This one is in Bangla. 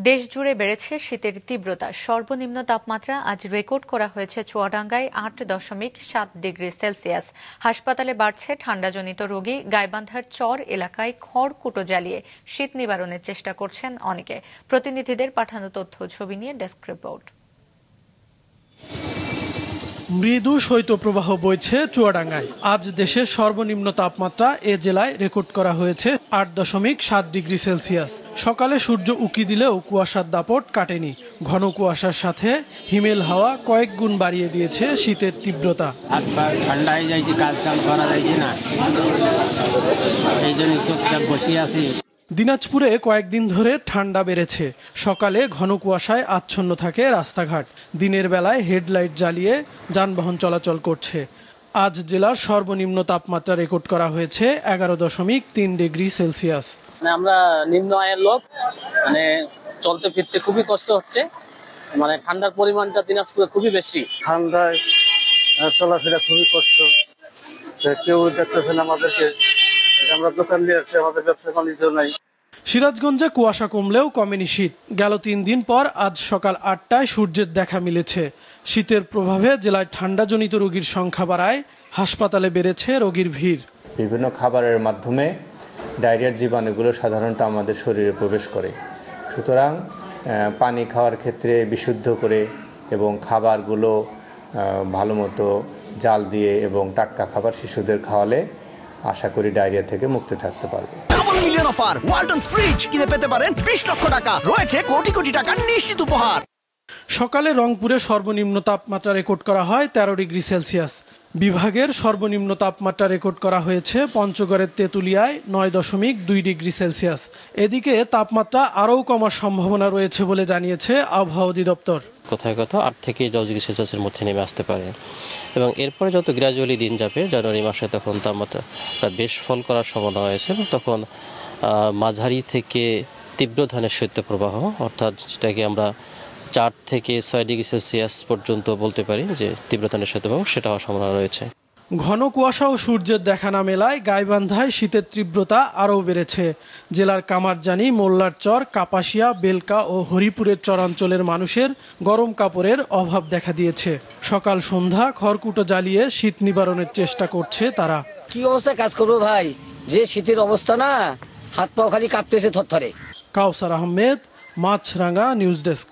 দেশজুড়ে বেড়েছে শীতের তীব্রতা। সর্বনিম্ন তাপমাত্রা আজ রেকর্ড করা হয়েছে চুয়াডাঙ্গায় ৮.৭ ডিগ্রি সেলসিয়াস। হাসপাতালে বাড়ছে ঠান্ডাজনিত রোগী। গাইবান্ধার চর এলাকায় খড়কুটো জ্বালিয়ে শীত নিবারণের চেষ্টা করছেন অনেকে। প্রতিনিধিদের পাঠানো তথ্য ছবি নিয়ে ডেস্ক রিপোর্ট। মৃদু শৈত্যপ্রবাহ বইছে চুয়াডাঙ্গায়। আজ দেশের সর্বনিম্ন তাপমাত্রা এ জেলায় রেকর্ড করা হয়েছে ৮.৭ ডিগ্রি সেলসিয়াস। সকালে সূর্য উঁকি দিলেও কুয়াশার দাপট কাটেনি। ঘন কুয়াশার সাথে হিমেল হাওয়া কয়েক গুণ বাড়িয়ে দিয়েছে শীতের তীব্রতা। ঠান্ডা হয়ে যাইছে, কাজ কাম করা যাইছে না, এই জন্য চুপচাপ বসে আছি। দিনাজপুরে কয়েকদিন ধরে ঠান্ডা বেড়েছে। সকালে ঘন কুয়াশায় আচ্ছন্ন থাকে রাস্তাঘাট। দিনের বেলায় হেডলাইট জ্বালিয়ে যানবাহন চলাচল করছে। আজ জেলার সর্বনিম্ন তাপমাত্রা রেকর্ড করা হয়েছে 11.3 ডিগ্রি সেলসিয়াস। আমরা নিম্ন আয়ের লোক, চলতে ফিরতে খুবই কষ্ট হচ্ছে। ঠান্ডার পরিমাণটা দিনাজপুরে খুবই বেশি। ঠান্ডায় চলাফেরা খুবই কষ্ট। কেউ দেখতেছেন আমাদেরকে, আমরা দোকান দিয়ে আসছি, আমাদের ব্যবসা বাণিজ্য নাই। সিরাজগঞ্জে কুয়াশা কমলেও কমেনি শীত। গেল 3 দিন পর আজ সকাল 8টায় সূর্যের দেখা মিলেছে। শীতের প্রভাবে জেলায় ঠান্ডাজনিত রোগীর সংখ্যা বাড়ায় হাসপাতালে বেড়েছে রোগীর ভিড়। বিভিন্ন খাবারের মাধ্যমে ডায়রিয়ার জীবাণুগুলো সাধারণত আমাদের শরীরে প্রবেশ করে। সুতরাং পানি খাওয়ার ক্ষেত্রে বিশুদ্ধ করে এবং খাবারগুলো ভালো মতো জাল দিয়ে এবং টাটকা খাবার শিশুদের খাওয়ালে আশা করি ডায়রিয়া থেকে মুক্তি থাকতে পারবে। Double million offer Walton fridge কিনে পেতে পারেন 20 লক্ষ টাকা। রয়েছে কোটি কোটি টাকার নিশ্চিত উপহার। সকালে রংপুরে সর্বনিম্ন তাপমাত্রা রেকর্ড করা হয় 13 ডিগ্রি সেলসিয়াস। বিভাগের সর্বনিম্ন তাপমাত্রা রেকর্ড করা হয়েছে পঞ্চগড়ের তেঁতুলিয়ায় 9.2 ডিগ্রি সেলসিয়াস। এদিকে তাপমাত্রা আরও কমার সম্ভাবনা রয়েছে বলে জানিয়েছে আবহাওয়া অধিদপ্তর। কোথায় 8 থেকে 10 ডিগ্রি সেলসিয়াসের মধ্যে নেমে আসতে পারে এবং এরপরে যত গ্র্যাজুয়ালি দিন যাবে জানুয়ারি মাসে তখন তাপমাত্রা বেশ ফল করার সম্ভাবনা রয়েছে এবং তখন মাঝারি থেকে তীব্র ধরনের শৈত্যপ্রবাহ, অর্থাৎ যেটাকে আমরা 4 থেকে 6 ডিগ্রি সেলসিয়াস পর্যন্ত বলতে পারি যে তীব্র ধরনের শৈত্যপ্রবাহ, সেটা হওয়ার সম্ভাবনা রয়েছে। ঘন কুয়াশা ও সূর্যের দেখা না মেলায় গাইবান্ধায় শীতের তীব্রতা আরও বেড়েছে। জেলার কামারজানি, মোল্লার চর, কাপাসিয়া, বেলকা ও হরিপুরের চরাঞ্চলের মানুষের গরম কাপড়ের অভাব দেখা দিয়েছে। সকাল সন্ধ্যা খড়কুটো জ্বালিয়ে শীত নিবারণের চেষ্টা করছে তারা। কি অবস্থায় কাজ করবো ভাই, যে শীতের অবস্থা না, হাত পা খালি কাঁপতেছে থরথরে। কাউসার আহমেদ, মাছরাঙ্গা নিউজ ডেস্ক।